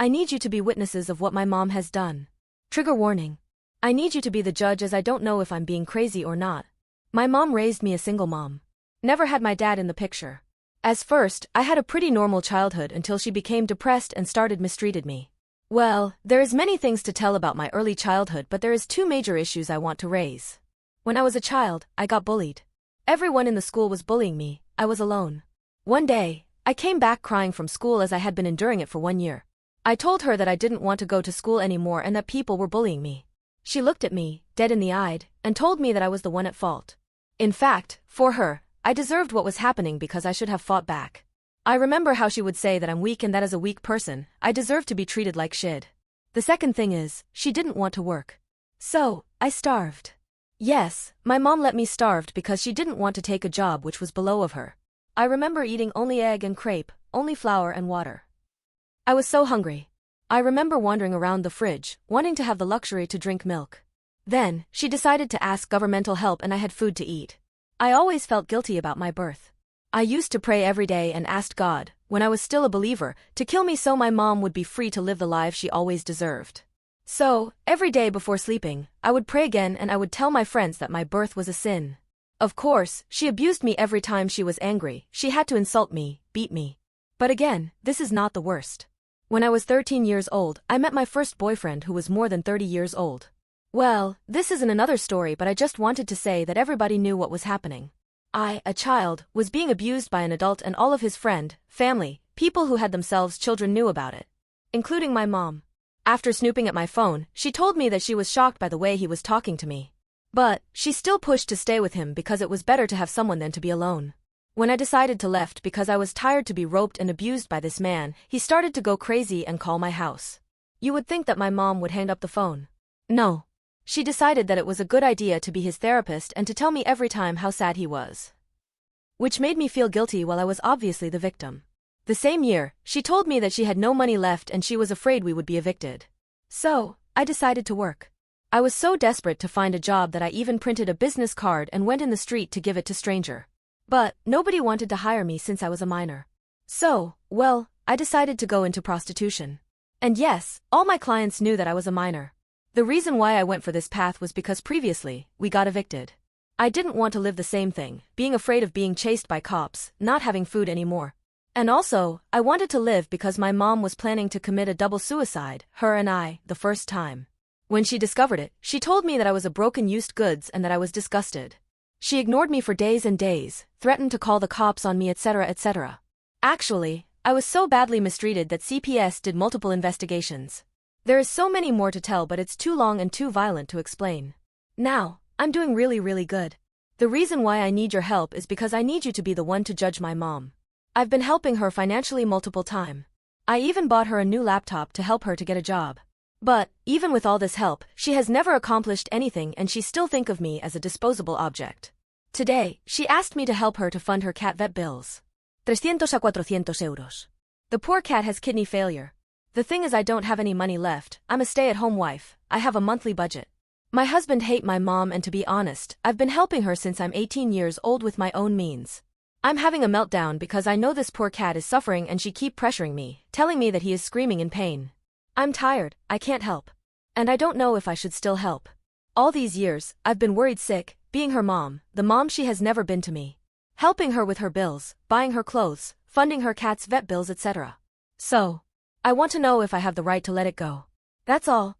I need you to be witnesses of what my mom has done. Trigger warning. I need you to be the judge as I don't know if I'm being crazy or not. My mom raised me a single mom. Never had my dad in the picture. As first, I had a pretty normal childhood until she became depressed and started mistreated me. Well, there is many things to tell about my early childhood, but there is two major issues I want to raise. When I was a child, I got bullied. Everyone in the school was bullying me. I was alone. One day, I came back crying from school as I had been enduring it for 1 year. I told her that I didn't want to go to school anymore and that people were bullying me. She looked at me, dead in the eye, and told me that I was the one at fault. In fact, for her, I deserved what was happening because I should have fought back. I remember how she would say that I'm weak and that as a weak person, I deserve to be treated like shit. The second thing is, she didn't want to work. So, I starved. Yes, my mom let me starve because she didn't want to take a job which was below of her. I remember eating only egg and crepe, only flour and water. I was so hungry. I remember wandering around the fridge, wanting to have the luxury to drink milk. Then, she decided to ask governmental help and I had food to eat. I always felt guilty about my birth. I used to pray every day and asked God, when I was still a believer, to kill me so my mom would be free to live the life she always deserved. So, every day before sleeping, I would pray again and I would tell my friends that my birth was a sin. Of course, she abused me every time she was angry. She had to insult me, beat me. But again, this is not the worst. When I was 13 years old, I met my first boyfriend who was more than 30 years old. Well, this isn't another story, but I just wanted to say that everybody knew what was happening. I, a child, was being abused by an adult and all of his family, people who had themselves children knew about it. Including my mom. After snooping at my phone, she told me that she was shocked by the way he was talking to me. But, she still pushed to stay with him because it was better to have someone than to be alone. When I decided to left because I was tired to be roped and abused by this man, he started to go crazy and call my house. You would think that my mom would hang up the phone. No. She decided that it was a good idea to be his therapist and to tell me every time how sad he was. Which made me feel guilty while I was obviously the victim. The same year, she told me that she had no money left and she was afraid we would be evicted. So, I decided to work. I was so desperate to find a job that I even printed a business card and went in the street to give it to stranger. But, nobody wanted to hire me since I was a minor. So, well, I decided to go into prostitution. And yes, all my clients knew that I was a minor. The reason why I went for this path was because previously, we got evicted. I didn't want to live the same thing, being afraid of being chased by cops, not having food anymore. And also, I wanted to live because my mom was planning to commit a double suicide, her and I, the first time. When she discovered it, she told me that I was a broken used goods and that I was disgusted. She ignored me for days and days, threatened to call the cops on me, etc., etc. Actually, I was so badly mistreated that CPS did multiple investigations. There is so many more to tell, but it's too long and too violent to explain. Now, I'm doing really good. The reason why I need your help is because I need you to be the one to judge my mom. I've been helping her financially multiple times. I even bought her a new laptop to help her to get a job. But, even with all this help, she has never accomplished anything and she still think of me as a disposable object. Today, she asked me to help her to fund her cat vet bills. 300 a 400 euros. The poor cat has kidney failure. The thing is I don't have any money left, I'm a stay-at-home wife, I have a monthly budget. My husband hate my mom and to be honest, I've been helping her since I'm 18 years old with my own means. I'm having a meltdown because I know this poor cat is suffering and she keep pressuring me, telling me that he is screaming in pain. I'm tired, I can't help. And I don't know if I should still help. All these years, I've been worried sick, being her mom, the mom she has never been to me. Helping her with her bills, buying her clothes, funding her cat's vet bills, etc. So, I want to know if I have the right to let it go. That's all.